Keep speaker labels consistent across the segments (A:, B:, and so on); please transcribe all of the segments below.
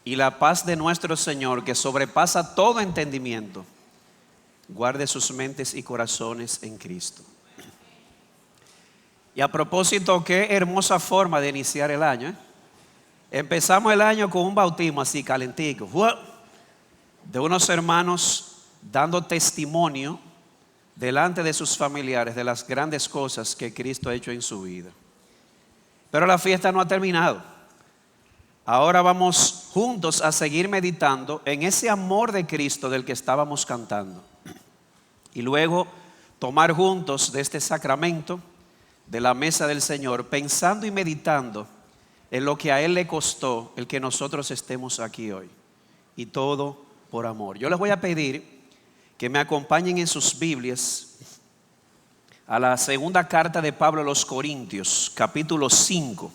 A: Y la paz de nuestro Señor, que sobrepasa todo entendimiento, guarde sus mentes y corazones en Cristo. Y a propósito, qué hermosa forma de iniciar el año, ¿eh? Empezamos el año con un bautismo así calentico, de unos hermanos dando testimonio delante de sus familiares de las grandes cosas que Cristo ha hecho en su vida. Pero la fiesta no ha terminado. Ahora vamos juntos a seguir meditando en ese amor de Cristo del que estábamos cantando. Y luego tomar juntos de este sacramento, de la mesa del Señor, pensando y meditando en lo que a Él le costó el que nosotros estemos aquí hoy. Y todo por amor. Yo les voy a pedir que me acompañen en sus Biblias a la segunda carta de Pablo a los Corintios, capítulo 5.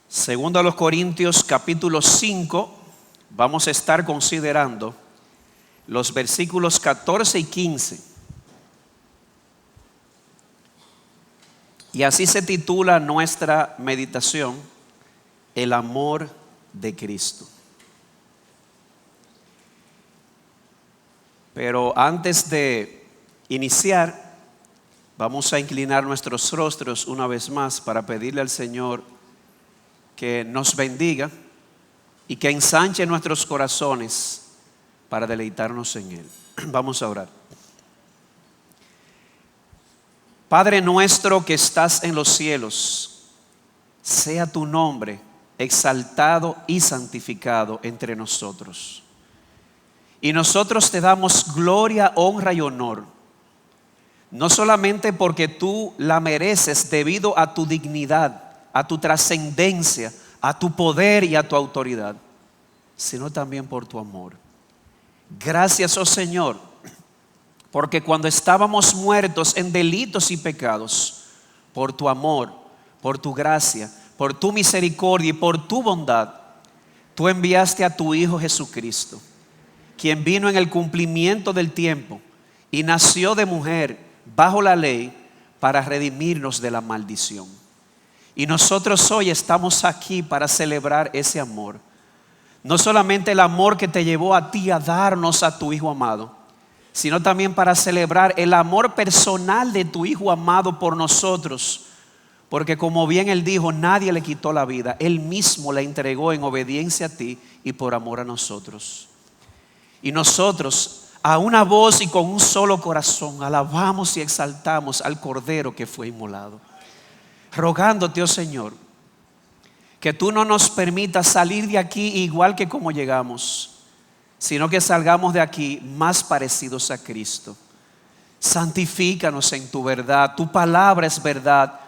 A: Segundo a los Corintios, capítulo 5, vamos a estar considerando los versículos 14 y 15. Y así se titula nuestra meditación: el amor de Cristo. Pero antes de iniciar, vamos a inclinar nuestros rostros una vez más para pedirle al Señor que nos bendiga y que ensanche nuestros corazones para deleitarnos en Él. Vamos a orar. Padre nuestro que estás en los cielos, sea tu nombre exaltado y santificado entre nosotros. Y nosotros te damos gloria, honra y honor, no solamente porque tú la mereces debido a tu dignidad, a tu trascendencia, a tu poder y a tu autoridad, sino también por tu amor. Gracias, oh Señor, porque cuando estábamos muertos en delitos y pecados, por tu amor, por tu gracia, por tu misericordia y por tu bondad, tú enviaste a tu Hijo Jesucristo, quien vino en el cumplimiento del tiempo y nació de mujer bajo la ley para redimirnos de la maldición. Y nosotros hoy estamos aquí para celebrar ese amor. No solamente el amor que te llevó a ti a darnos a tu Hijo amado, sino también para celebrar el amor personal de tu Hijo amado por nosotros. Porque como bien Él dijo, nadie le quitó la vida. Él mismo la entregó en obediencia a ti y por amor a nosotros. Y nosotros, a una voz y con un solo corazón, alabamos y exaltamos al Cordero que fue inmolado, rogándote, oh Señor, que tú no nos permitas salir de aquí igual que como llegamos, sino que salgamos de aquí más parecidos a Cristo. Santifícanos en tu verdad, tu palabra es verdad.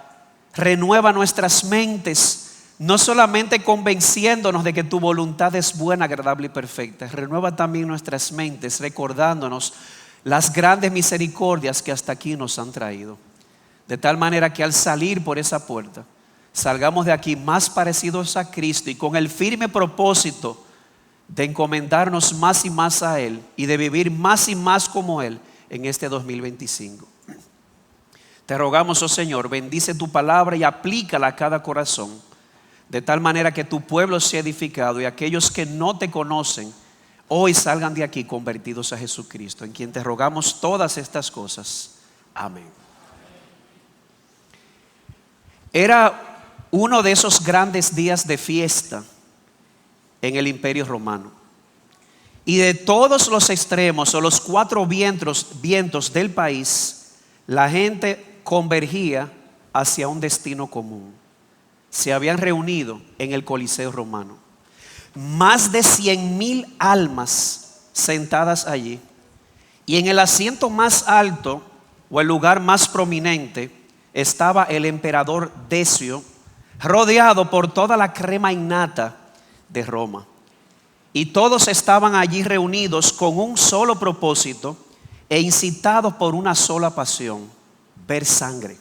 A: Renueva nuestras mentes, no solamente convenciéndonos de que tu voluntad es buena, agradable y perfecta. Renueva también nuestras mentes recordándonos las grandes misericordias que hasta aquí nos han traído. De tal manera que al salir por esa puerta, salgamos de aquí más parecidos a Cristo y con el firme propósito de encomendarnos más y más a Él y de vivir más y más como Él en este 2025. Te rogamos, oh Señor, bendice tu palabra y aplícala a cada corazón, de tal manera que tu pueblo sea edificado y aquellos que no te conocen hoy salgan de aquí convertidos a Jesucristo, en quien te rogamos todas estas cosas. Amén. Era uno de esos grandes días de fiesta en el Imperio Romano. Y de todos los extremos o los cuatro vientos del país, la gente convergía hacia un destino común. Se habían reunido en el Coliseo Romano. Más de 100,000 almas sentadas allí. Y en el asiento más alto o el lugar más prominente estaba el emperador Decio, rodeado por toda la crema innata de Roma. Y todos estaban allí reunidos con un solo propósito e incitados por una sola pasión: ver sangre,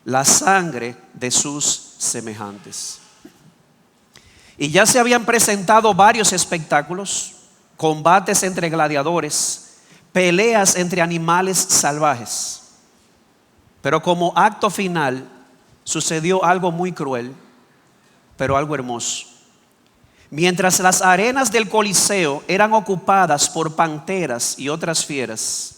A: la sangre de sus semejantes. Y ya se habían presentado varios espectáculos: combates entre gladiadores, peleas entre animales salvajes. Pero como acto final sucedió algo muy cruel, pero algo hermoso. Mientras las arenas del Coliseo eran ocupadas por panteras y otras fieras,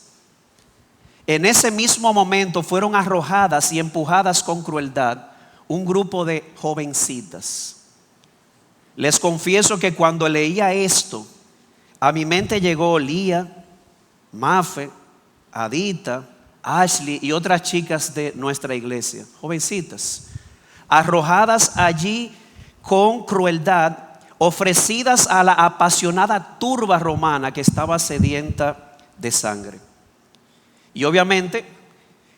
A: en ese mismo momento fueron arrojadas y empujadas con crueldad un grupo de jovencitas. Les confieso que cuando leía esto, a mi mente llegó Lía, Mafe, Adita, Ashley y otras chicas de nuestra iglesia, jovencitas, arrojadas allí con crueldad, ofrecidas a la apasionada turba romana que estaba sedienta de sangre. Y obviamente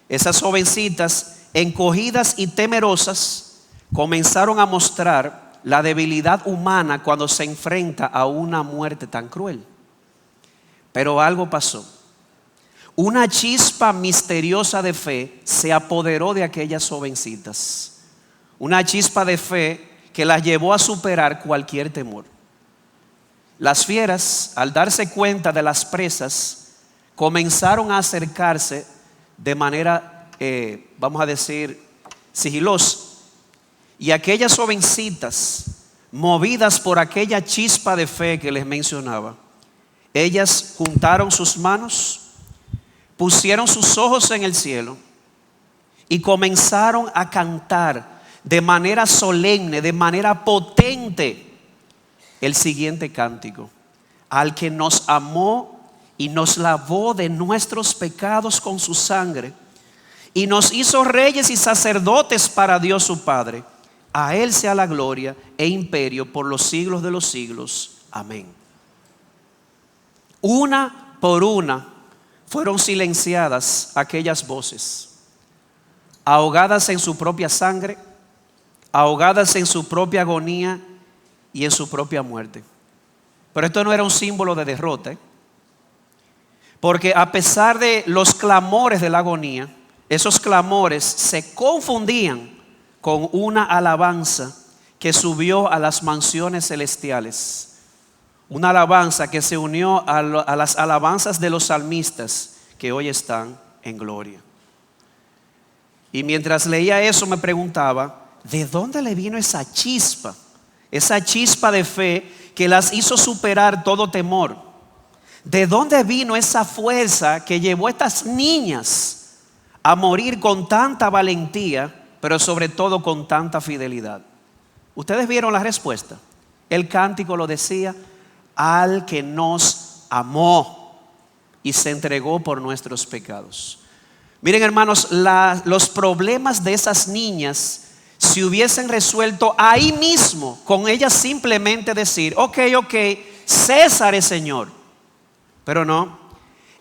A: esas jovencitas, encogidas y temerosas, comenzaron a mostrar la debilidad humana cuando se enfrenta a una muerte tan cruel. Pero algo pasó. Una chispa misteriosa de fe se apoderó de aquellas jovencitas. Una chispa de fe que las llevó a superar cualquier temor. Las fieras, al darse cuenta de las presas, comenzaron a acercarse de manera, vamos a decir, sigilosa. Y aquellas jovencitas, movidas por aquella chispa de fe que les mencionaba, ellas juntaron sus manos, pusieron sus ojos en el cielo y comenzaron a cantar de manera solemne, de manera potente, el siguiente cántico: al que nos amó y nos lavó de nuestros pecados con su sangre y nos hizo reyes y sacerdotes para Dios su Padre. A Él sea la gloria e imperio por los siglos de los siglos. Amén. Una por una fueron silenciadas aquellas voces, ahogadas en su propia sangre, ahogadas en su propia agonía y en su propia muerte. Pero esto no era un símbolo de derrota, porque a pesar de los clamores de la agonía, esos clamores se confundían con una alabanza que subió a las mansiones celestiales. Una alabanza que se unió a las alabanzas de los salmistas que hoy están en gloria. Y mientras leía eso me preguntaba, ¿de dónde le vino esa chispa? Esa chispa de fe que las hizo superar todo temor. ¿De dónde vino esa fuerza que llevó a estas niñas a morir con tanta valentía, pero sobre todo con tanta fidelidad? Ustedes vieron la respuesta. El cántico lo decía: al que nos amó y se entregó por nuestros pecados. Miren, hermanos, los problemas de esas niñas se hubiesen resuelto ahí mismo, con ellas simplemente decir: ok, César es Señor. Pero no,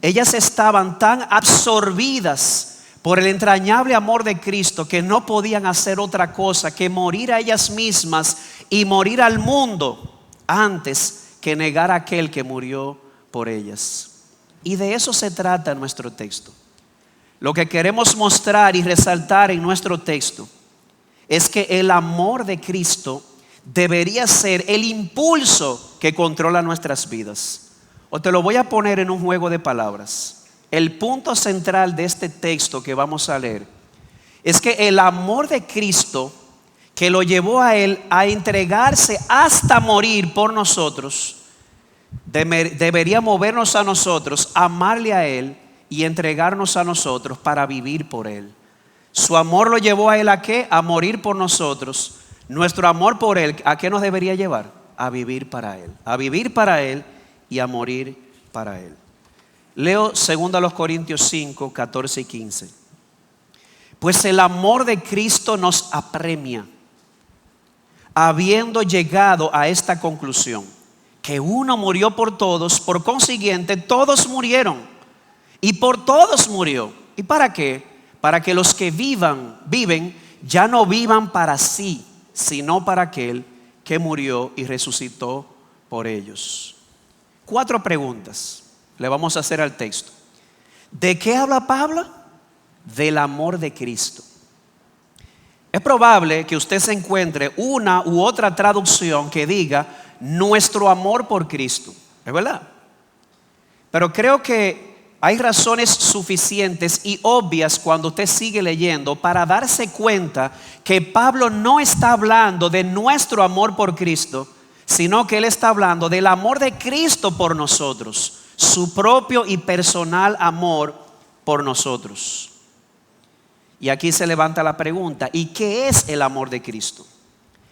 A: ellas estaban tan absorbidas por el entrañable amor de Cristo que no podían hacer otra cosa que morir a ellas mismas y morir al mundo antes que negar a aquel que murió por ellas. Y de eso se trata nuestro texto. Lo que queremos mostrar y resaltar en nuestro texto es que el amor de Cristo debería ser el impulso que controla nuestras vidas. O te lo voy a poner en un juego de palabras. El punto central de este texto que vamos a leer es que el amor de Cristo, que lo llevó a Él a entregarse hasta morir por nosotros, debería movernos a nosotros, amarle a Él y entregarnos a nosotros para vivir por Él. Su amor lo llevó a Él ¿a qué? A morir por nosotros. Nuestro amor por Él, ¿a qué nos debería llevar? A vivir para Él. A vivir para Él y a morir para Él. Leo 2 Corintios 5, 14 y 15. Pues el amor de Cristo nos apremia, habiendo llegado a esta conclusión, que uno murió por todos, por consiguiente todos murieron, y por todos murió. ¿Y para qué? Para que los que viven ya no vivan para sí, sino para aquel que murió y resucitó por ellos. 4 preguntas le vamos a hacer al texto. ¿De qué habla Pablo? Del amor de Cristo. Es probable que usted se encuentre una u otra traducción que diga nuestro amor por Cristo. ¿Es verdad? Pero creo que hay razones suficientes y obvias cuando usted sigue leyendo para darse cuenta que Pablo no está hablando de nuestro amor por Cristo, sino que Él está hablando del amor de Cristo por nosotros, su propio y personal amor por nosotros. Y aquí se levanta la pregunta: ¿y qué es el amor de Cristo?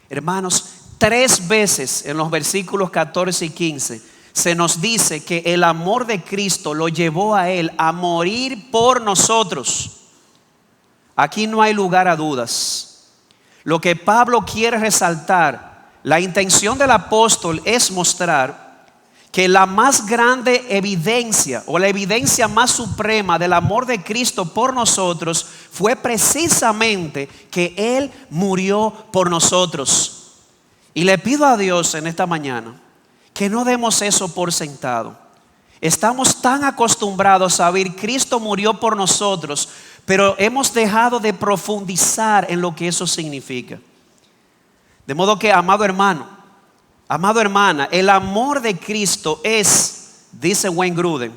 A: Hermanos, 3 veces en los versículos 14 y 15 se nos dice que el amor de Cristo lo llevó a Él a morir por nosotros. Aquí no hay lugar a dudas. Lo que Pablo quiere resaltar, la intención del apóstol es mostrar que la más grande evidencia o la evidencia más suprema del amor de Cristo por nosotros fue precisamente que Él murió por nosotros. Y le pido a Dios en esta mañana que no demos eso por sentado. Estamos tan acostumbrados a oír Cristo murió por nosotros, pero hemos dejado de profundizar en lo que eso significa. De modo que, amado hermano, amada hermana, el amor de Cristo es, dice Wayne Grudem,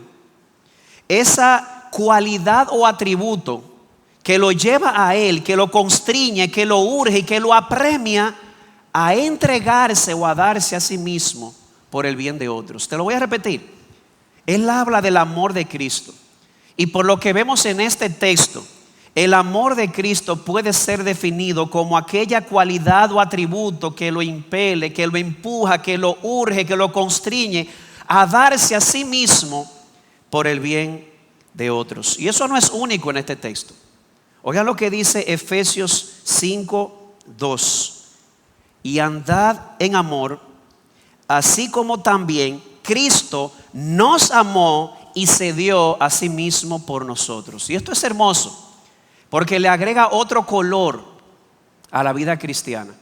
A: esa cualidad o atributo que lo lleva a Él, que lo constriñe, que lo urge y que lo apremia a entregarse o a darse a sí mismo por el bien de otros. Te lo voy a repetir. Él habla del amor de Cristo. Y por lo que vemos en este texto, el amor de Cristo puede ser definido como aquella cualidad o atributo que lo impele, que lo empuja, que lo urge, que lo constriñe a darse a sí mismo por el bien de otros. Y eso no es único en este texto. Oigan lo que dice Efesios 5:2. Y andad en amor, así como también Cristo nos amó y se dio a sí mismo por nosotros. Y esto es hermoso, porque le agrega otro color a la vida cristiana.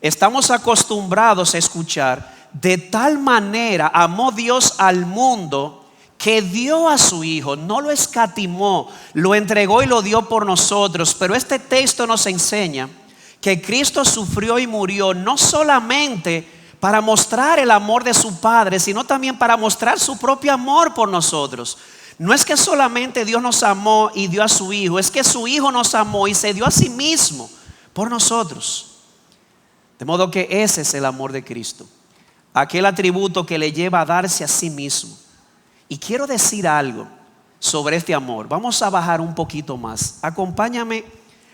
A: Estamos acostumbrados a escuchar: de tal manera amó Dios al mundo que dio a su Hijo, no lo escatimó, lo entregó y lo dio por nosotros. Pero este texto nos enseña que Cristo sufrió y murió no solamente para mostrar el amor de su Padre, sino también para mostrar su propio amor por nosotros. No es que solamente Dios nos amó y dio a su Hijo, es que su Hijo nos amó y se dio a sí mismo por nosotros. De modo que ese es el amor de Cristo, aquel atributo que le lleva a darse a sí mismo. Y quiero decir algo sobre este amor. Vamos a bajar un poquito más. Acompáñame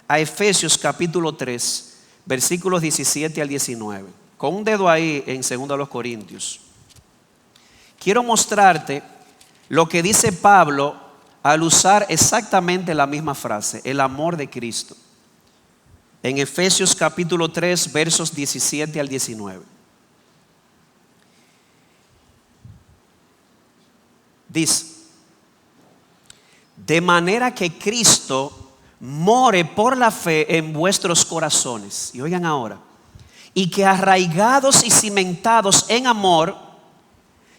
A: a Efesios capítulo 3, versículos 17 al 19. Con un dedo ahí en 2 Corintios. Quiero mostrarte lo que dice Pablo al usar exactamente la misma frase, el amor de Cristo. En Efesios capítulo 3, versos 17 al 19. Dice: de manera que Cristo more por la fe en vuestros corazones. Y oigan ahora: y que arraigados y cimentados en amor,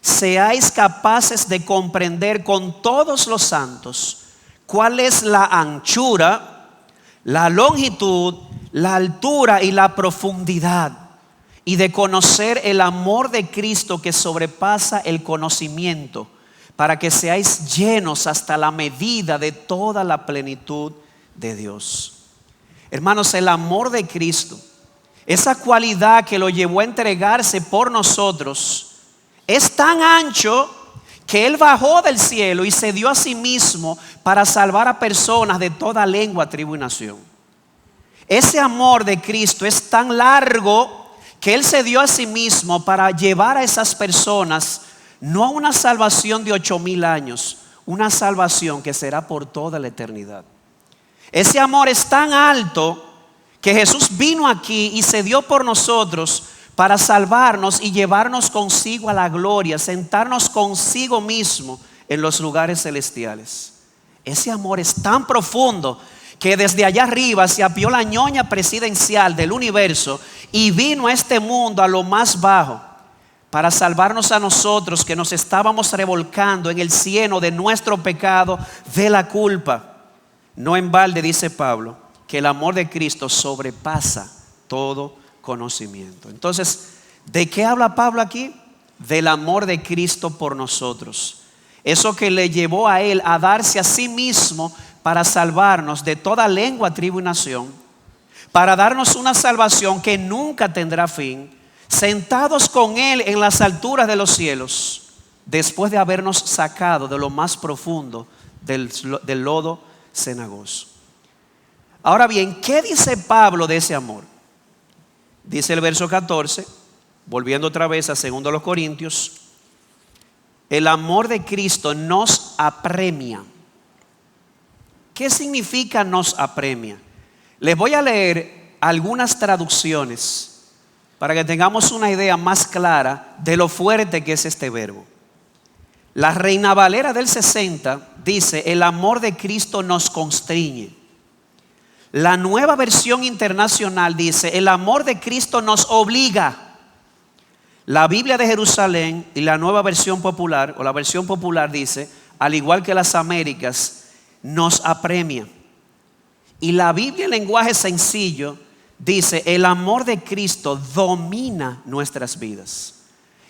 A: seáis capaces de comprender con todos los santos cuál es la anchura, la longitud, la altura y la profundidad, y de conocer el amor de Cristo que sobrepasa el conocimiento, para que seáis llenos hasta la medida de toda la plenitud de Dios. Hermanos, el amor de Cristo, esa cualidad que lo llevó a entregarse por nosotros, es tan ancho que Él bajó del cielo y se dio a sí mismo para salvar a personas de toda lengua, tribu y nación. Ese amor de Cristo es tan largo que Él se dio a sí mismo para llevar a esas personas no a una salvación de 8,000 años, una salvación que será por toda la eternidad. Ese amor es tan alto que Jesús vino aquí y se dio por nosotros para salvarnos y llevarnos consigo a la gloria, sentarnos consigo mismo en los lugares celestiales. Ese amor es tan profundo que desde allá arriba se apió la ñoña presidencial del universo y vino a este mundo, a lo más bajo, para salvarnos a nosotros que nos estábamos revolcando en el cieno de nuestro pecado, de la culpa. No en balde dice Pablo que el amor de Cristo sobrepasa todo conocimiento. Entonces, ¿de qué habla Pablo aquí? Del amor de Cristo por nosotros. Eso que le llevó a Él a darse a sí mismo para salvarnos de toda lengua, tribu y nación, para darnos una salvación que nunca tendrá fin, sentados con Él en las alturas de los cielos, después de habernos sacado de lo más profundo del lodo cenagoso. Ahora bien, ¿qué dice Pablo de ese amor? Dice el verso 14, volviendo otra vez a 2 Corintios, el amor de Cristo nos apremia. ¿Qué significa nos apremia? Les voy a leer algunas traducciones para que tengamos una idea más clara de lo fuerte que es este verbo. La Reina Valera del 60 dice: el amor de Cristo nos constriñe. La Nueva Versión Internacional dice: el amor de Cristo nos obliga. La Biblia de Jerusalén y la Nueva Versión Popular, o la Versión Popular, dice: al igual que las Américas, nos apremia. Y la Biblia en lenguaje sencillo dice: el amor de Cristo domina nuestras vidas.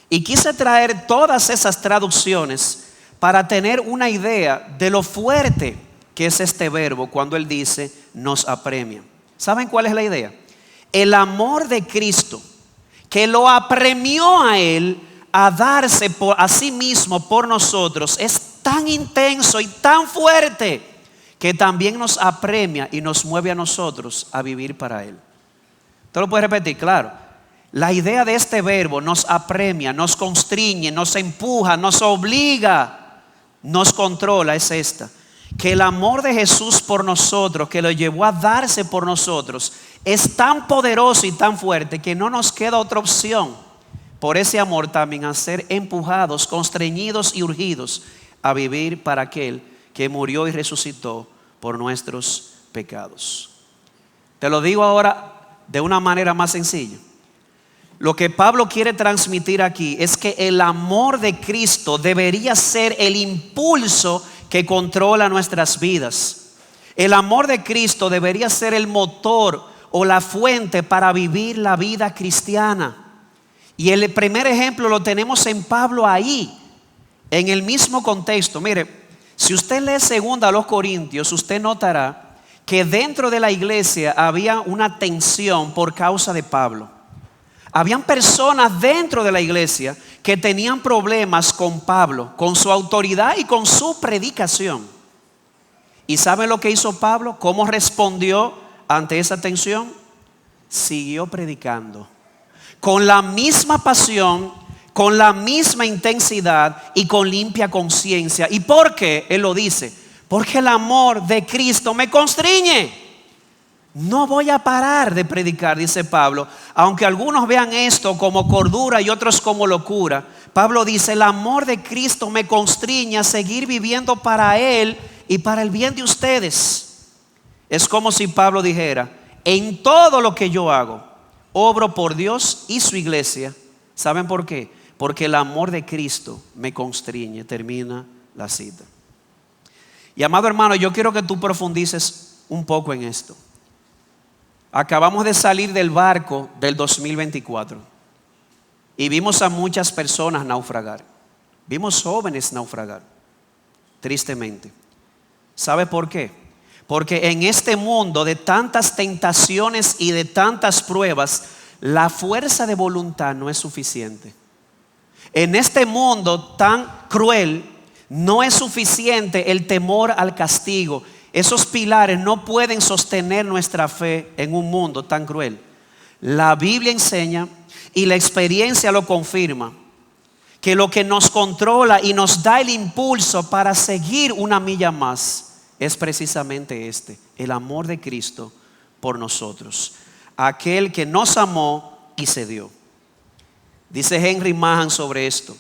A: Y quise traer todas esas traducciones para tener una idea de lo fuerte que es este verbo cuando él dice nos apremia. ¿Saben cuál es la idea? El amor de Cristo, que lo apremió a él a darse a sí mismo por nosotros, es tan intenso y tan fuerte que también nos apremia y nos mueve a nosotros a vivir para él. ¿Usted lo puede repetir? Claro. La idea de este verbo, nos apremia, nos constriñe, nos empuja, nos obliga, nos controla, es esta: que el amor de Jesús por nosotros, que lo llevó a darse por nosotros, es tan poderoso y tan fuerte que no nos queda otra opción por ese amor también a ser empujados, constreñidos y urgidos a vivir para aquel que murió y resucitó por nuestros pecados. Te lo digo ahora de una manera más sencilla. Lo que Pablo quiere transmitir aquí es que el amor de Cristo debería ser el impulso que controla nuestras vidas. El amor de Cristo debería ser el motor o la fuente para vivir la vida cristiana. Y el primer ejemplo lo tenemos en Pablo ahí, en el mismo contexto. Mire, si usted lee 2 Corintios, usted notará que dentro de la iglesia había una tensión por causa de Pablo. Habían personas dentro de la iglesia que tenían problemas con Pablo, con su autoridad y con su predicación. ¿Y sabe lo que hizo Pablo? ¿Cómo respondió ante esa tensión? Siguió predicando con la misma pasión, con la misma intensidad y con limpia conciencia. ¿Y por qué? Él lo dice: porque el amor de Cristo me constriñe. No voy a parar de predicar, dice Pablo, aunque algunos vean esto como cordura y otros como locura. Pablo dice: el amor de Cristo me constriñe a seguir viviendo para Él y para el bien de ustedes. Es como si Pablo dijera: en todo lo que yo hago, obro por Dios y su iglesia. ¿Saben por qué? Porque el amor de Cristo me constriñe. Termina la cita. Y amado hermano, yo quiero que tú profundices un poco en esto. Acabamos de salir del barco del 2024 y vimos a muchas personas naufragar. Vimos jóvenes naufragar, tristemente. ¿Sabe por qué? Porque en este mundo de tantas tentaciones y de tantas pruebas, la fuerza de voluntad no es suficiente. En este mundo tan cruel, no es suficiente el temor al castigo. Esos pilares no pueden sostener nuestra fe en un mundo tan cruel. La Biblia enseña, y la experiencia lo confirma, que lo que nos controla y nos da el impulso para seguir una milla más es precisamente el amor de Cristo por nosotros. Aquel que nos amó y se dio. Dice Henry Mahan sobre esto: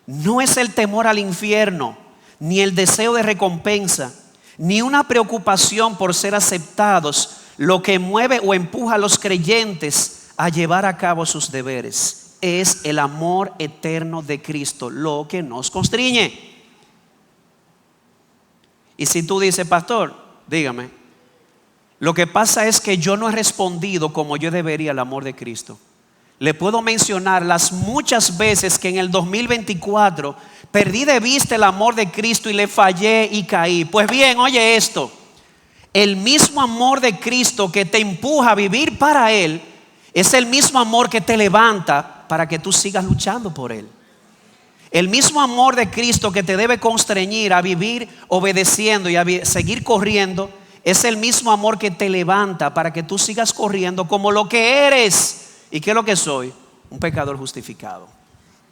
A: no es el temor al infierno, ni el deseo de recompensa, ni una preocupación por ser aceptados lo que mueve o empuja a los creyentes a llevar a cabo sus deberes. Es el amor eterno de Cristo lo que nos constriñe. Y si tú dices: pastor, dígame, lo que pasa es que yo no he respondido como yo debería al amor de Cristo. Le puedo mencionar las muchas veces que en el 2024 perdí de vista el amor de Cristo y le fallé y caí. Pues bien, oye esto: el mismo amor de Cristo que te empuja a vivir para Él Es el mismo amor que te levanta para que tú sigas luchando por Él. El mismo amor de Cristo que te debe constreñir a vivir obedeciendo y a seguir corriendo, es el mismo amor que te levanta para que tú sigas corriendo como lo que eres. ¿Y qué es lo que soy? Un pecador justificado.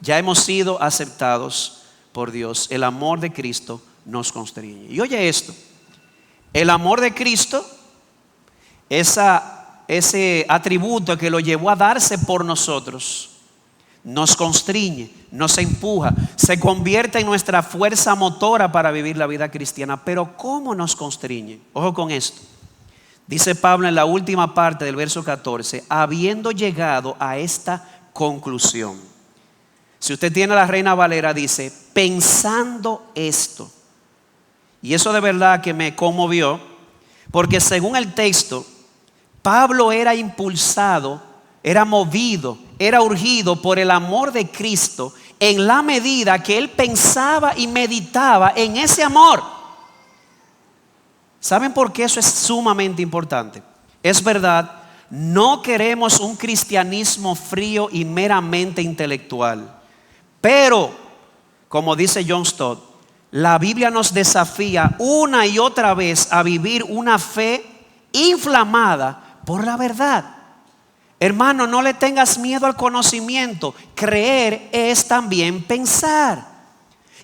A: Ya hemos sido aceptados por Dios. El amor de Cristo nos constriñe. Y oye esto, el amor de Cristo, ese atributo que lo llevó a darse por nosotros, nos constriñe, nos empuja, se convierte en nuestra fuerza motora para vivir la vida cristiana. Pero ¿cómo nos constriñe? Ojo con esto. Dice Pablo en la última parte del verso 14, habiendo llegado a esta conclusión. Si usted tiene la Reina Valera, dice, pensando esto. Y eso de verdad que me conmovió, porque según el texto, Pablo era impulsado, era movido, era urgido por el amor de Cristo en la medida que él pensaba y meditaba en ese amor. ¿Saben por qué eso es sumamente importante? Es verdad, no queremos un cristianismo frío y meramente intelectual. Pero, como dice John Stott, la Biblia nos desafía una y otra vez a vivir una fe inflamada por la verdad. Hermano, no le tengas miedo al conocimiento. Creer es también pensar.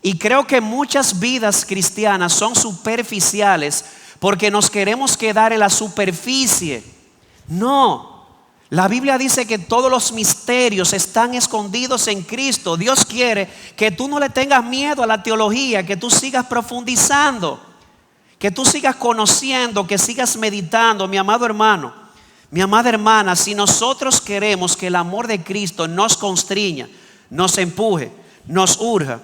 A: Y creo que muchas vidas cristianas son superficiales porque nos queremos quedar en la superficie. No, la Biblia dice que todos los misterios están escondidos en Cristo. Dios quiere que tú no le tengas miedo a la teología, que tú sigas profundizando, que tú sigas conociendo, que sigas meditando. Mi amado hermano, mi amada hermana, si nosotros queremos que el amor de Cristo nos constriña, nos empuje, nos urja,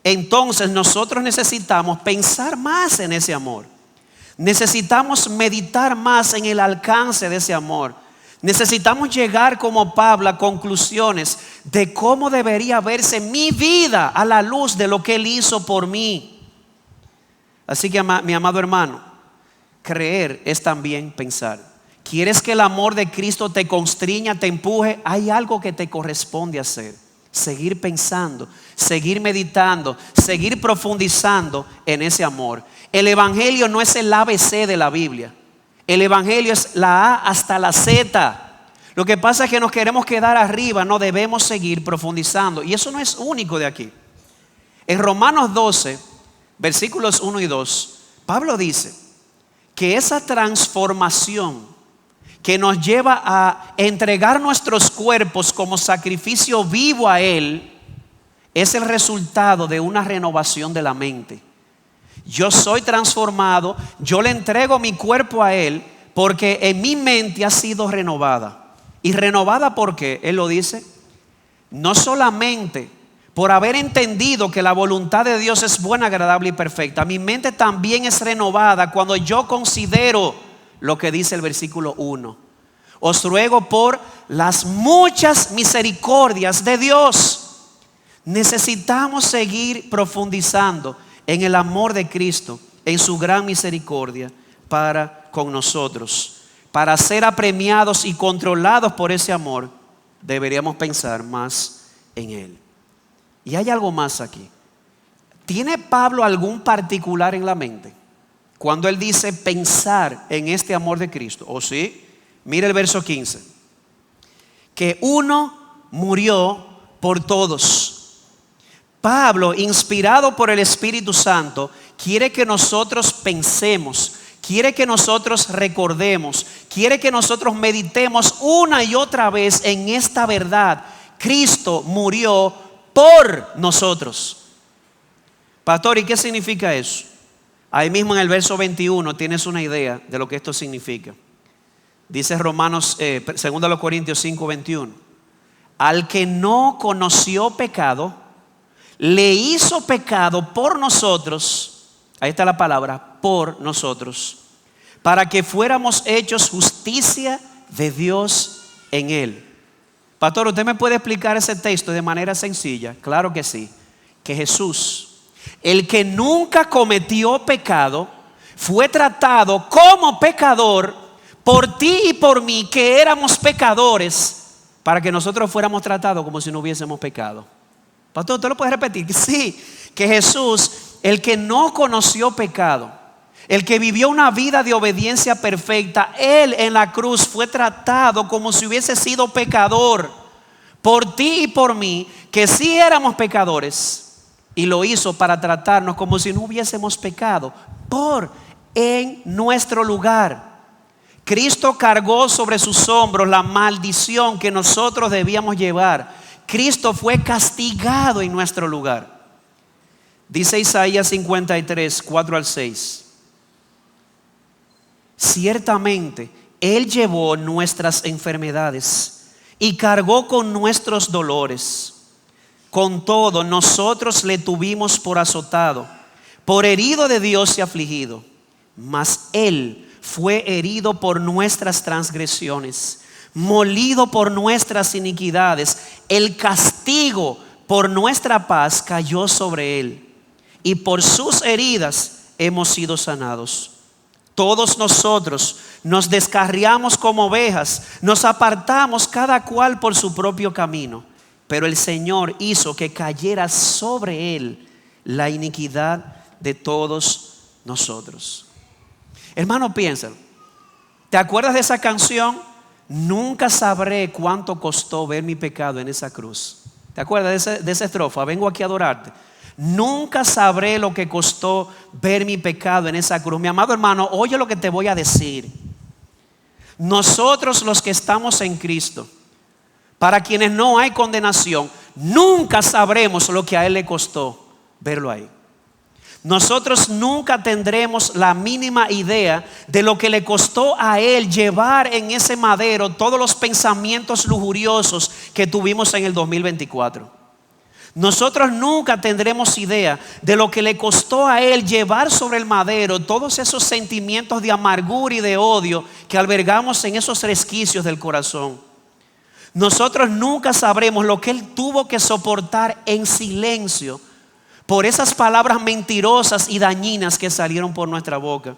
A: entonces nosotros necesitamos pensar más en ese amor. Necesitamos meditar más en el alcance de ese amor. Necesitamos llegar como Pablo a conclusiones de cómo debería verse mi vida a la luz de lo que Él hizo por mí. Así que, mi amado hermano, creer es también pensar. ¿Quieres que el amor de Cristo te constriña, te empuje? Hay algo que te corresponde hacer. Seguir pensando, seguir meditando, seguir profundizando en ese amor. El evangelio no es el ABC de la Biblia. El evangelio es la A hasta la Z. Lo que pasa es que nos queremos quedar arriba, no debemos seguir profundizando. Y eso no es único de aquí. En Romanos 12, versículos 1 y 2, Pablo dice que esa transformación que nos lleva a entregar nuestros cuerpos como sacrificio vivo a Él, es el resultado de una renovación de la mente. Yo soy transformado, yo le entrego mi cuerpo a Él porque en mi mente ha sido renovada. ¿Y renovada por qué? Él lo dice, no solamente por haber entendido que la voluntad de Dios es buena, agradable y perfecta. Mi mente también es renovada cuando yo considero lo que dice el versículo 1. Os ruego por las muchas misericordias de Dios. Necesitamos seguir profundizando en el amor de Cristo, en su gran misericordia para con nosotros. Para ser apremiados y controlados por ese amor, deberíamos pensar más en Él. Y hay algo más aquí. ¿Tiene Pablo algún particular en la mente cuando él dice pensar en este amor de Cristo? ¿O sí? Mira el verso 15. Que uno murió por todos. Pablo, inspirado por el Espíritu Santo, quiere que nosotros pensemos, quiere que nosotros recordemos, quiere que nosotros meditemos una y otra vez en esta verdad. Cristo murió por nosotros. Pastor, ¿y qué significa eso? Ahí mismo en el verso 21 tienes una idea de lo que esto significa. Dice Romanos, 2 Corintios 5, 21. Al que no conoció pecado, le hizo pecado por nosotros. Ahí está la palabra, por nosotros, para que fuéramos hechos justicia de Dios en él. Pastor, ¿usted me puede explicar ese texto de manera sencilla? Claro que sí. Que Jesús, el que nunca cometió pecado, fue tratado como pecador por ti y por mí, que éramos pecadores, para que nosotros fuéramos tratados como si no hubiésemos pecado. Pastor, ¿usted lo puede repetir? Sí, que Jesús, el que no conoció pecado, el que vivió una vida de obediencia perfecta, Él en la cruz fue tratado como si hubiese sido pecador por ti y por mí, que sí éramos pecadores, y lo hizo para tratarnos como si no hubiésemos pecado, en nuestro lugar. Cristo cargó sobre sus hombros la maldición que nosotros debíamos llevar. Cristo fue castigado en nuestro lugar. Dice Isaías 53, 4 al 6. Ciertamente Él llevó nuestras enfermedades y cargó con nuestros dolores. Con todo, nosotros le tuvimos por azotado, por herido de Dios y afligido. Mas Él fue herido por nuestras transgresiones, molido por nuestras iniquidades. El castigo por nuestra paz cayó sobre Él, y por sus heridas hemos sido sanados. Todos nosotros nos descarriamos como ovejas, nos apartamos cada cual por su propio camino, pero el Señor hizo que cayera sobre Él la iniquidad de todos nosotros. Hermano, piénsalo. ¿Te acuerdas de esa canción? Nunca sabré cuánto costó ver mi pecado en esa cruz. ¿Te acuerdas de esa estrofa? Vengo aquí a adorarte. Nunca sabré lo que costó ver mi pecado en esa cruz. Mi amado hermano, oye lo que te voy a decir. Nosotros los que estamos en Cristo, para quienes no hay condenación, nunca sabremos lo que a Él le costó verlo ahí. Nosotros nunca tendremos la mínima idea de lo que le costó a Él llevar en ese madero todos los pensamientos lujuriosos que tuvimos en el 2024. Nosotros nunca tendremos idea de lo que le costó a Él llevar sobre el madero todos esos sentimientos de amargura y de odio que albergamos en esos resquicios del corazón. Nosotros nunca sabremos lo que Él tuvo que soportar en silencio por esas palabras mentirosas y dañinas que salieron por nuestra boca.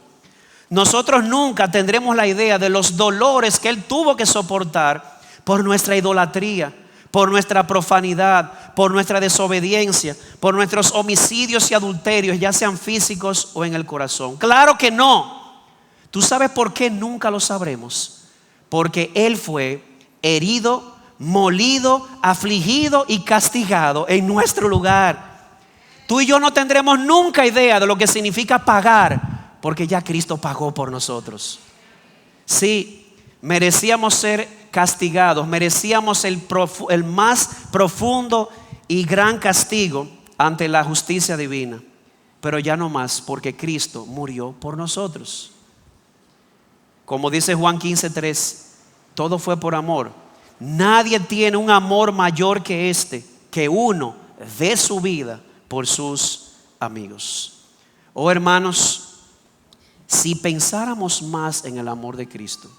A: Nosotros nunca tendremos la idea de los dolores que Él tuvo que soportar por nuestra idolatría, por nuestra profanidad, por nuestra desobediencia, por nuestros homicidios y adulterios, ya sean físicos o en el corazón. Claro que no. ¿Tú sabes por qué nunca lo sabremos? Porque Él fue herido, molido, afligido y castigado en nuestro lugar. Tú y yo no tendremos nunca idea de lo que significa pagar, porque ya Cristo pagó por nosotros. Sí, merecíamos ser castigados, merecíamos el más profundo y gran castigo ante la justicia divina, pero ya no más, porque Cristo murió por nosotros. Como dice Juan 15:3, todo fue por amor. Nadie tiene un amor mayor que este, que uno dé su vida por sus amigos. Oh hermanos, si pensáramos más en el amor de Cristo,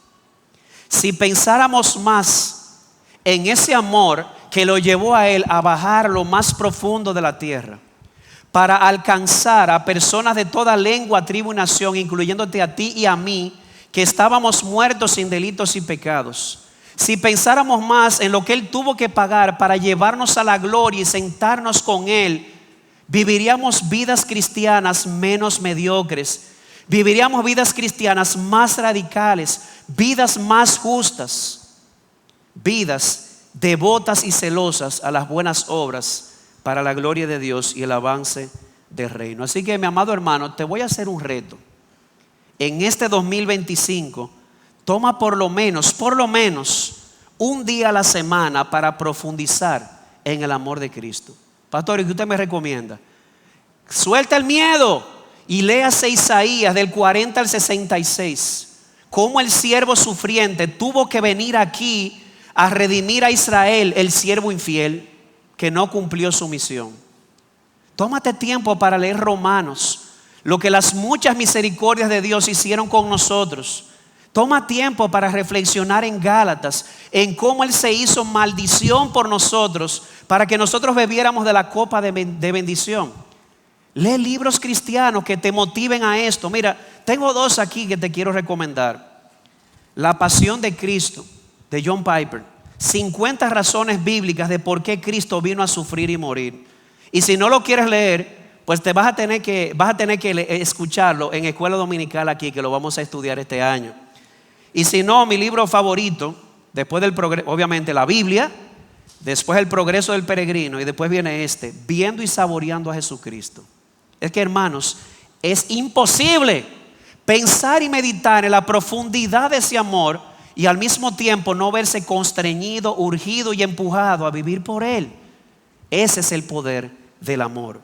A: si pensáramos más en ese amor que lo llevó a Él a bajar lo más profundo de la tierra para alcanzar a personas de toda lengua, tribu y nación, incluyéndote a ti y a mí, que estábamos muertos sin delitos y pecados. Si pensáramos más en lo que Él tuvo que pagar para llevarnos a la gloria y sentarnos con Él, viviríamos vidas cristianas menos mediocres, viviríamos vidas cristianas más radicales, vidas más justas, vidas devotas y celosas a las buenas obras para la gloria de Dios y el avance del reino. Así que, mi amado hermano, te voy a hacer un reto. En este 2025, toma por lo menos un día a la semana para profundizar en el amor de Cristo. Pastor, ¿y qué usted me recomienda? Suelta el miedo y léase Isaías del 40 al 66. Cómo el siervo sufriente tuvo que venir aquí a redimir a Israel, el siervo infiel que no cumplió su misión. Tómate tiempo para leer Romanos, lo que las muchas misericordias de Dios hicieron con nosotros. Toma tiempo para reflexionar en Gálatas, en cómo Él se hizo maldición por nosotros para que nosotros bebiéramos de la copa de bendición. Lee libros cristianos que te motiven a esto. Mira, tengo dos aquí que te quiero recomendar. La Pasión de Cristo, de John Piper. 50 razones bíblicas de por qué Cristo vino a sufrir y morir. Y si no lo quieres leer, pues te vas a tener que escucharlo en escuela dominical aquí, que lo vamos a estudiar este año. Y si no, mi libro favorito, después del progreso, obviamente la Biblia, después el progreso del peregrino, y después viene Viendo y saboreando a Jesucristo. Es que, hermanos, es imposible pensar y meditar en la profundidad de ese amor y al mismo tiempo no verse constreñido, urgido y empujado a vivir por Él. Ese es el poder del amor.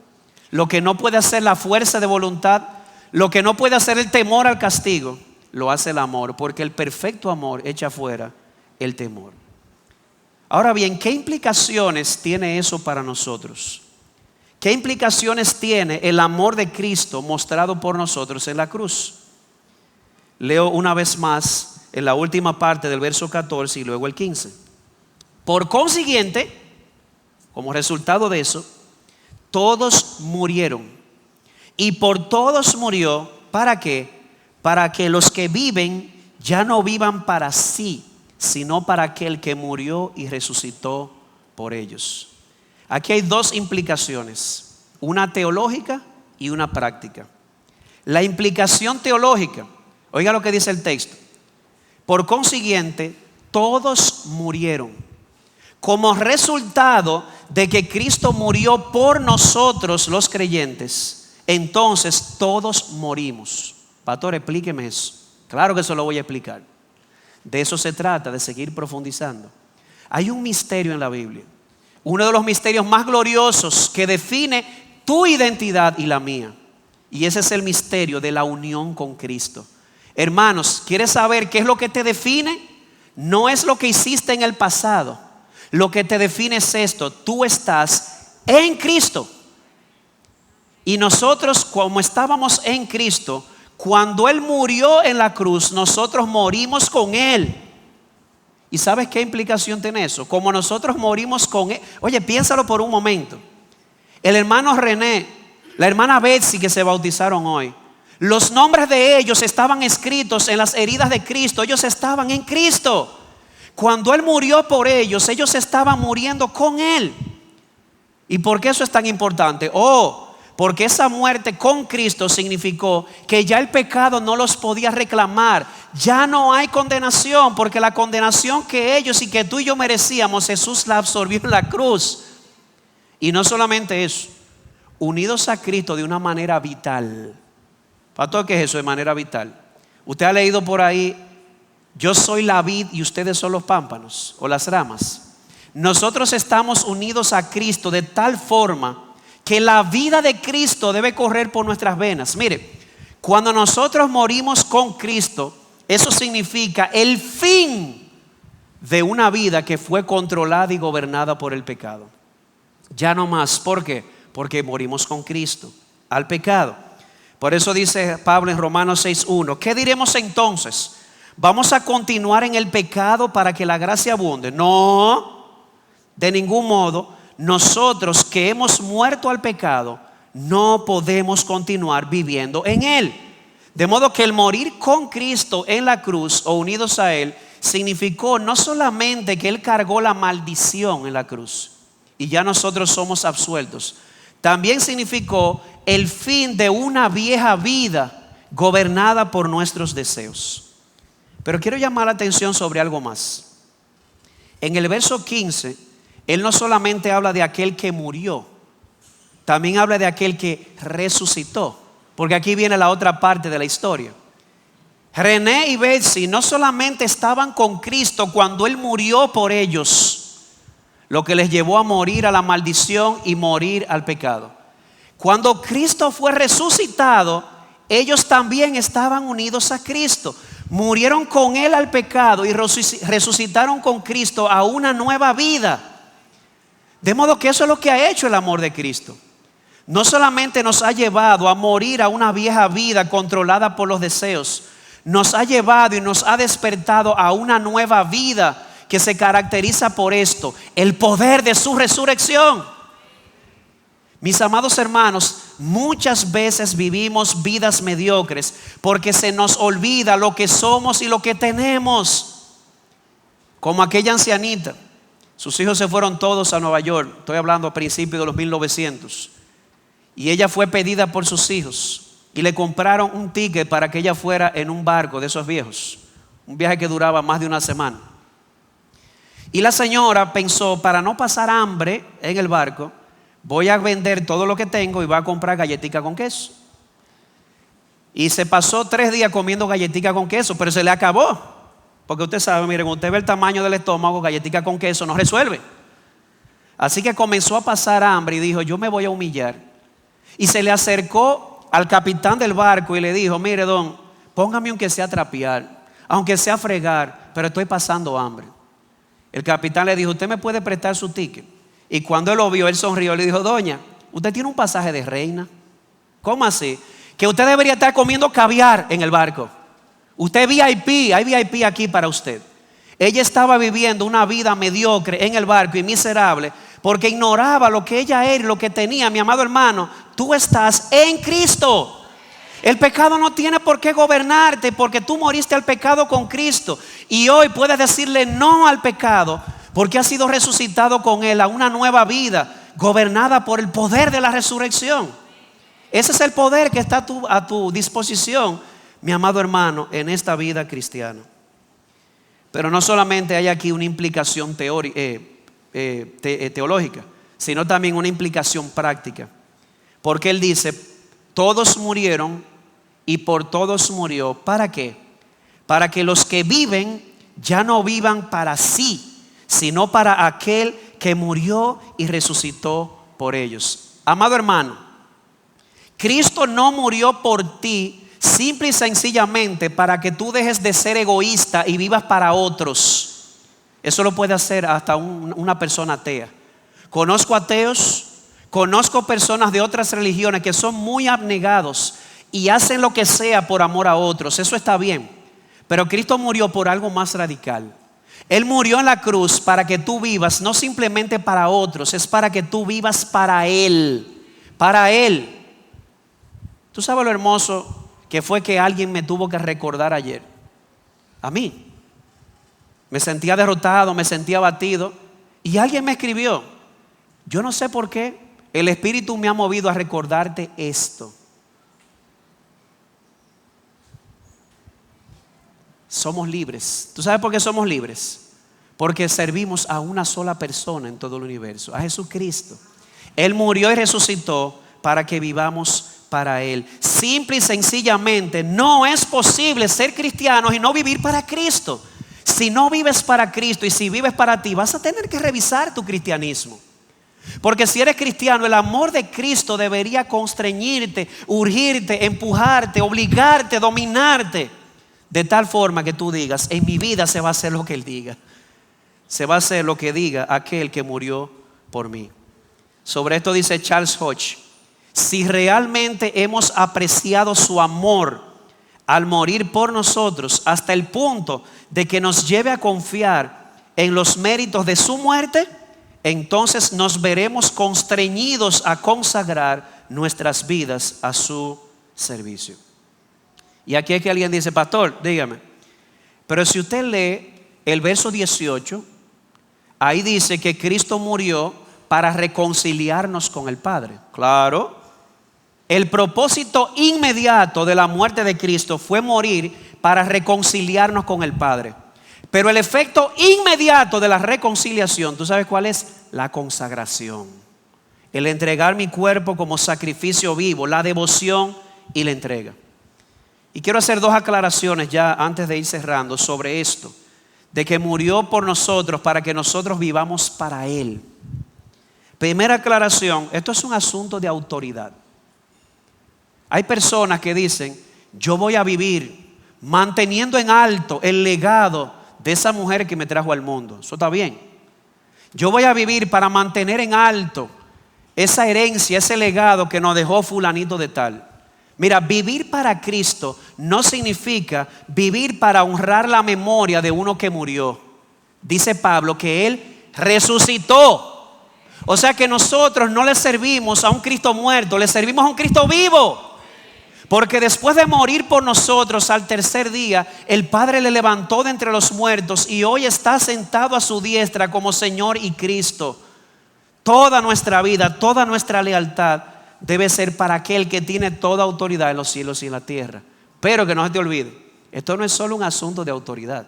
A: Lo que no puede hacer la fuerza de voluntad, lo que no puede hacer el temor al castigo, lo hace el amor, porque el perfecto amor echa fuera el temor. Ahora bien, ¿qué implicaciones tiene eso para nosotros? ¿Qué implicaciones tiene el amor de Cristo mostrado por nosotros en la cruz? Leo una vez más en la última parte del verso 14 y luego el 15. Por consiguiente, como resultado de eso, todos murieron. Y por todos murió, ¿para qué? Para que los que viven ya no vivan para sí, sino para aquel que murió y resucitó por ellos. Aquí hay dos implicaciones, una teológica y una práctica. La implicación teológica, oiga lo que dice el texto. Por consiguiente, todos murieron. Como resultado de que Cristo murió por nosotros los creyentes, entonces todos morimos. Pastor, explíqueme eso. Claro que eso lo voy a explicar. De eso se trata, de seguir profundizando. Hay un misterio en la Biblia, uno de los misterios más gloriosos que define tu identidad y la mía. Y ese es el misterio de la unión con Cristo. Hermanos, ¿quieres saber qué es lo que te define? No es lo que hiciste en el pasado. Lo que te define es esto: tú estás en Cristo. Y nosotros, como estábamos en Cristo, cuando Él murió en la cruz, nosotros morimos con Él. ¿Y sabes qué implicación tiene eso? Como nosotros morimos con Él. Oye, piénsalo por un momento. El hermano René, la hermana Betsy que se bautizaron hoy, los nombres de ellos estaban escritos en las heridas de Cristo. Ellos estaban en Cristo. Cuando Él murió por ellos, ellos estaban muriendo con Él. ¿Y por qué eso es tan importante? Porque esa muerte con Cristo significó que ya el pecado no los podía reclamar. Ya no hay condenación, porque la condenación que ellos y que tú y yo merecíamos, Jesús la absorbió en la cruz. Y no solamente eso, unidos a Cristo de una manera vital. Pastor, ¿qué es eso de manera vital? Usted ha leído por ahí: yo soy la vid y ustedes son los pámpanos o las ramas. Nosotros estamos unidos a Cristo de tal forma que la vida de Cristo debe correr por nuestras venas. Mire, cuando nosotros morimos con Cristo, eso significa el fin de una vida que fue controlada y gobernada por el pecado. Ya no más. ¿Por qué? Porque morimos con Cristo al pecado. Por eso dice Pablo en Romanos 6:1: ¿qué diremos entonces? ¿Vamos a continuar en el pecado para que la gracia abunde? No, de ningún modo. Nosotros que hemos muerto al pecado, no podemos continuar viviendo en él. De modo que el morir con Cristo en la cruz o unidos a Él significó no solamente que Él cargó la maldición en la cruz y ya nosotros somos absueltos, también significó el fin de una vieja vida gobernada por nuestros deseos. Pero quiero llamar la atención sobre algo más. En el verso 15, Él no solamente habla de aquel que murió, también habla de aquel que resucitó. Porque aquí viene la otra parte de la historia. René y Betsy no solamente estaban con Cristo cuando Él murió por ellos, lo que les llevó a morir a la maldición y morir al pecado. Cuando Cristo fue resucitado, ellos también estaban unidos a Cristo. Murieron con Él al pecado y resucitaron con Cristo a una nueva vida. De modo que eso es lo que ha hecho el amor de Cristo. No solamente nos ha llevado a morir a una vieja vida controlada por los deseos, nos ha llevado y nos ha despertado a una nueva vida que se caracteriza por esto: el poder de su resurrección. Mis amados hermanos, muchas veces vivimos vidas mediocres porque se nos olvida lo que somos y lo que tenemos. Como aquella ancianita, sus hijos se fueron todos a Nueva York, estoy hablando a principios de los 1900, y ella fue pedida por sus hijos y le compraron un ticket para que ella fuera en un barco de esos viejos, un viaje que duraba más de una semana. Y la señora pensó, para no pasar hambre en el barco, voy a vender todo lo que tengo y voy a comprar galletica con queso. Y se pasó 3 días comiendo galletica con queso, pero se le acabó. Porque usted sabe, miren, usted ve el tamaño del estómago, galletica con queso no resuelve. Así que comenzó a pasar hambre y dijo, yo me voy a humillar. Y se le acercó al capitán del barco y le dijo, mire don, póngame aunque sea a trapear, aunque sea a fregar, pero estoy pasando hambre. El capitán le dijo, usted me puede prestar su ticket. Y cuando él lo vio, él sonrió y le dijo, doña, usted tiene un pasaje de reina. ¿Cómo así? Que usted debería estar comiendo caviar en el barco. Usted VIP, hay VIP aquí para usted. Ella estaba viviendo una vida mediocre en el barco y miserable porque ignoraba lo que ella era y lo que tenía. Mi amado hermano, tú estás en Cristo. El pecado no tiene por qué gobernarte porque tú moriste al pecado con Cristo. Y hoy puedes decirle no al pecado porque has sido resucitado con Él a una nueva vida gobernada por el poder de la resurrección. Ese es el poder que está a tu disposición, mi amado hermano, en esta vida cristiana. Pero no solamente hay aquí una implicación teológica, sino también una implicación práctica. Porque Él dice, todos murieron y por todos murió. ¿Para qué? Para que los que viven ya no vivan para sí, sino para aquel que murió y resucitó por ellos. Amado hermano, Cristo no murió por ti simple y sencillamente para que tú dejes de ser egoísta y vivas para otros. Eso lo puede hacer hasta una persona atea. Conozco ateos, conozco personas de otras religiones que son muy abnegados y hacen lo que sea por amor a otros. Eso está bien, pero Cristo murió por algo más radical. Él murió en la cruz para que tú vivas, no simplemente para otros, es para que tú vivas para Él. Para Él. ¿Tú sabes lo hermoso que fue que alguien me tuvo que recordar ayer? A mí. Me sentía derrotado, me sentía abatido. Y alguien me escribió. Yo no sé por qué el Espíritu me ha movido a recordarte esto. Somos libres. ¿Tú sabes por qué somos libres? Porque servimos a una sola persona en todo el universo, a Jesucristo. Él murió y resucitó para que vivamos para Él. Simple y sencillamente no es posible ser cristianos y no vivir para Cristo. Si no vives para Cristo y si vives para ti, vas a tener que revisar tu cristianismo. Porque si eres cristiano, el amor de Cristo debería constreñirte, urgirte, empujarte, obligarte, dominarte. De tal forma que tú digas, en mi vida se va a hacer lo que Él diga. Se va a hacer lo que diga aquel que murió por mí. Sobre esto dice Charles Hodge: si realmente hemos apreciado su amor al morir por nosotros hasta el punto de que nos lleve a confiar en los méritos de su muerte, entonces nos veremos constreñidos a consagrar nuestras vidas a su servicio. Y aquí es que alguien dice, pastor, dígame, pero si usted lee el verso 18, ahí dice que Cristo murió para reconciliarnos con el Padre. Claro, el propósito inmediato de la muerte de Cristo fue morir para reconciliarnos con el Padre. Pero el efecto inmediato de la reconciliación, ¿tú sabes cuál es? La consagración. El entregar mi cuerpo como sacrificio vivo, la devoción y la entrega. Y quiero hacer 2 aclaraciones ya antes de ir cerrando sobre esto, de que murió por nosotros para que nosotros vivamos para Él. Primera aclaración, esto es un asunto de autoridad. Hay personas que dicen, yo voy a vivir manteniendo en alto el legado de esa mujer que me trajo al mundo. Eso está bien. Yo voy a vivir para mantener en alto esa herencia, ese legado que nos dejó fulanito de tal. Mira, vivir para Cristo no significa vivir para honrar la memoria de uno que murió. Dice Pablo que Él resucitó. O sea que nosotros no le servimos a un Cristo muerto, le servimos a un Cristo vivo. Porque después de morir por nosotros al tercer día, el Padre le levantó de entre los muertos y hoy está sentado a su diestra como Señor y Cristo. Toda nuestra vida, toda nuestra lealtad debe ser para aquel que tiene toda autoridad en los cielos y en la tierra. Pero que no se te olvide, esto no es solo un asunto de autoridad.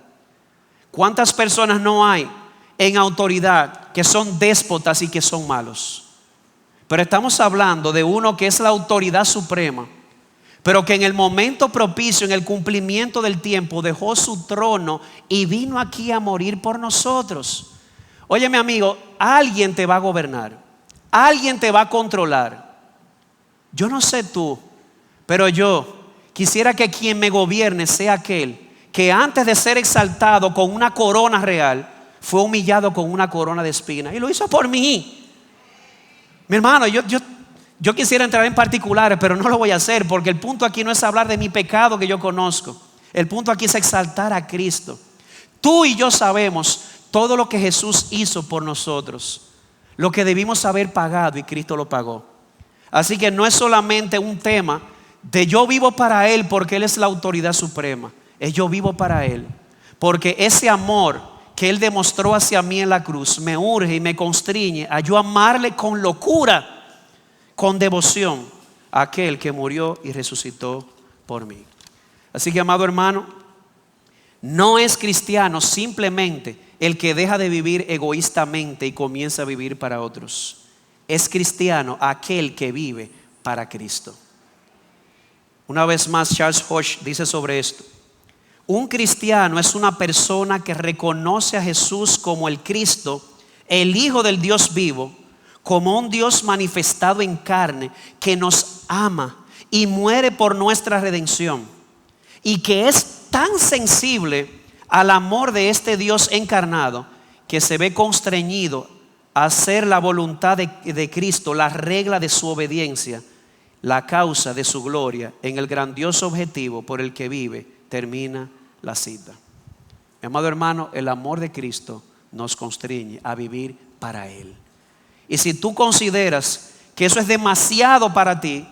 A: ¿Cuántas personas no hay en autoridad que son déspotas y que son malos? Pero estamos hablando de uno que es la autoridad suprema, pero que en el momento propicio, en el cumplimiento del tiempo, dejó su trono y vino aquí a morir por nosotros. Oye, mi amigo, alguien te va a gobernar, alguien te va a controlar. Yo no sé tú, pero yo quisiera que quien me gobierne sea aquel que antes de ser exaltado con una corona real, fue humillado con una corona de espinas. Y lo hizo por mí. Mi hermano, yo quisiera entrar en particulares, pero no lo voy a hacer, porque el punto aquí no es hablar de mi pecado que yo conozco. El punto aquí es exaltar a Cristo. Tú y yo sabemos todo lo que Jesús hizo por nosotros, lo que debimos haber pagado, y Cristo lo pagó. Así que no es solamente un tema de yo vivo para Él porque Él es la autoridad suprema. Es yo vivo para Él porque ese amor que Él demostró hacia mí en la cruz me urge y me constriñe a yo amarle con locura, con devoción, a aquel que murió y resucitó por mí. Así que, amado hermano, no es cristiano simplemente el que deja de vivir egoístamente y comienza a vivir para otros. Es cristiano aquel que vive para Cristo. Una vez más, Charles Hodge dice sobre esto: un cristiano es una persona que reconoce a Jesús como el Cristo, el Hijo del Dios vivo, como un Dios manifestado en carne que nos ama y muere por nuestra redención, y que es tan sensible al amor de este Dios encarnado que se ve constreñido a hacer la voluntad de Cristo la regla de su obediencia, la causa de su gloria, en el grandioso objetivo por el que vive. Termina la cita. Mi amado hermano, el amor de Cristo nos constriñe a vivir para Él. Y si tú consideras que eso es demasiado para ti,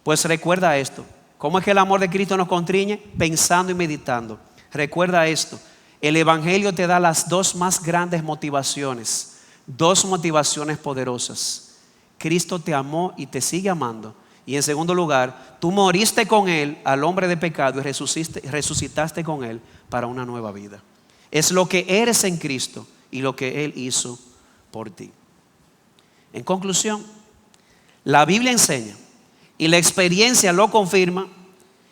A: pues recuerda esto. ¿Cómo es que el amor de Cristo nos constriñe? Pensando y meditando. Recuerda esto: el Evangelio te da las dos más grandes motivaciones, dos motivaciones poderosas. Cristo te amó y te sigue amando. Y en segundo lugar, tú moriste con Él al hombre de pecado y resucitaste con Él para una nueva vida. Es lo que eres en Cristo y lo que Él hizo por ti. En conclusión, la Biblia enseña, y la experiencia lo confirma,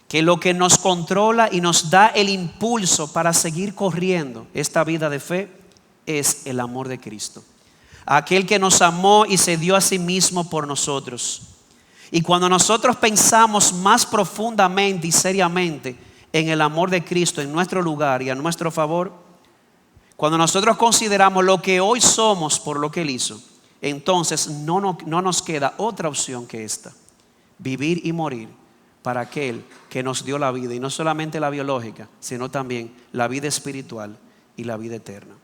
A: que lo que nos controla y nos da el impulso para seguir corriendo esta vida de fe es el amor de Cristo. Aquel que nos amó y se dio a sí mismo por nosotros. Y cuando nosotros pensamos más profundamente y seriamente en el amor de Cristo en nuestro lugar y a nuestro favor, cuando nosotros consideramos lo que hoy somos por lo que Él hizo, entonces no nos queda otra opción que esta: vivir y morir para aquel que nos dio la vida, y no solamente la biológica, sino también la vida espiritual y la vida eterna.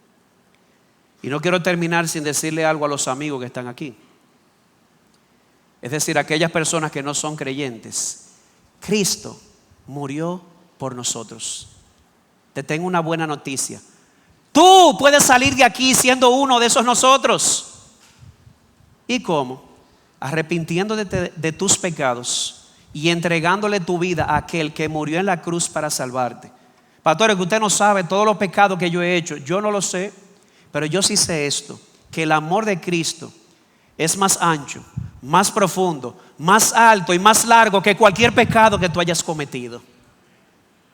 A: Y no quiero terminar sin decirle algo a los amigos que están aquí. Es decir, aquellas personas que no son creyentes. Cristo murió por nosotros. Te tengo una buena noticia: tú puedes salir de aquí siendo uno de esos nosotros. ¿Y cómo? Arrepintiéndote de tus pecados y entregándole tu vida a aquel que murió en la cruz para salvarte. Pastor, que usted no sabe todos los pecados que yo he hecho. Yo no lo sé, pero yo sí sé esto: que el amor de Cristo es más ancho, más profundo, más alto y más largo que cualquier pecado que tú hayas cometido.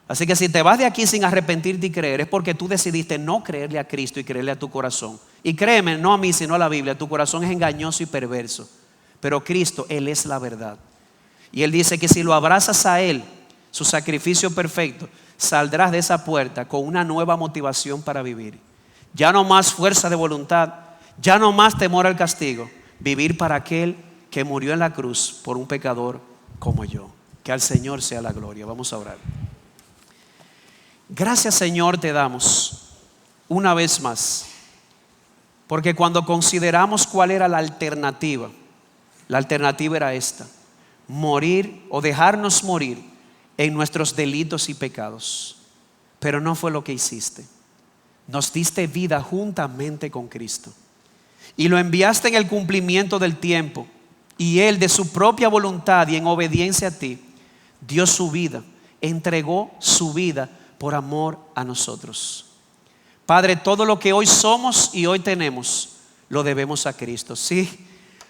A: Así que si te vas de aquí sin arrepentirte y creer, es porque tú decidiste no creerle a Cristo y creerle a tu corazón. Y créeme, no a mí sino a la Biblia, tu corazón es engañoso y perverso, pero Cristo, Él es la verdad. Y Él dice que si lo abrazas a Él, su sacrificio perfecto, saldrás de esa puerta con una nueva motivación para vivir. Ya no más fuerza de voluntad, ya no más temor al castigo. Vivir para aquel que murió en la cruz por un pecador como yo. Que al Señor sea la gloria. Vamos a orar. Gracias, Señor, te damos una vez más Porque cuando consideramos cuál era la alternativa era esta: morir o dejarnos morir en nuestros delitos y pecados. Pero no fue lo que hiciste. Nos diste vida juntamente con Cristo y lo enviaste en el cumplimiento del tiempo, y Él de su propia voluntad y en obediencia a ti dio su vida, entregó su vida por amor a nosotros. Padre, todo lo que hoy somos y hoy tenemos lo debemos a Cristo. Sí,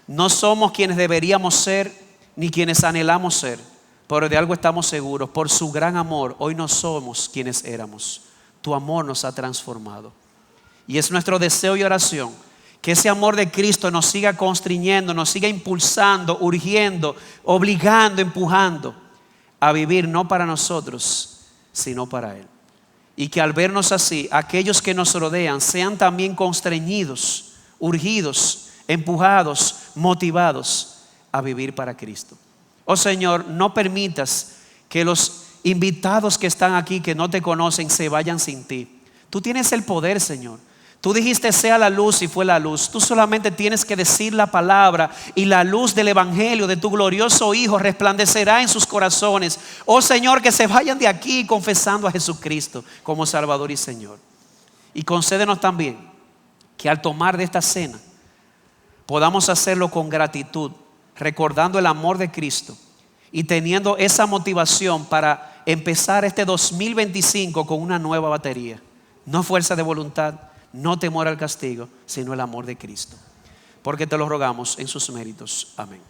A: no somos quienes deberíamos ser ni quienes anhelamos ser, pero de algo estamos seguros: por su gran amor hoy no somos quienes éramos. Tu amor nos ha transformado, y es nuestro deseo y oración que ese amor de Cristo nos siga constriñendo, nos siga impulsando, urgiendo, obligando, empujando a vivir no para nosotros, sino para Él. Y que al vernos así, aquellos que nos rodean sean también constreñidos, urgidos, empujados, motivados a vivir para Cristo. Oh Señor, no permitas que los invitados que están aquí, que no te conocen, se vayan sin ti. Tú tienes el poder, Señor. Tú dijiste: sea la luz, y fue la luz. Tú solamente tienes que decir la palabra, y la luz del evangelio de tu glorioso Hijo resplandecerá en sus corazones. Oh Señor, que se vayan de aquí confesando a Jesucristo como Salvador y Señor. Y concédenos también que al tomar de esta cena podamos hacerlo con gratitud, recordando el amor de Cristo y teniendo esa motivación para empezar este 2025 con una nueva batería. No fuerza de voluntad, no temor al castigo, sino el amor de Cristo. Porque te lo rogamos en sus méritos. Amén.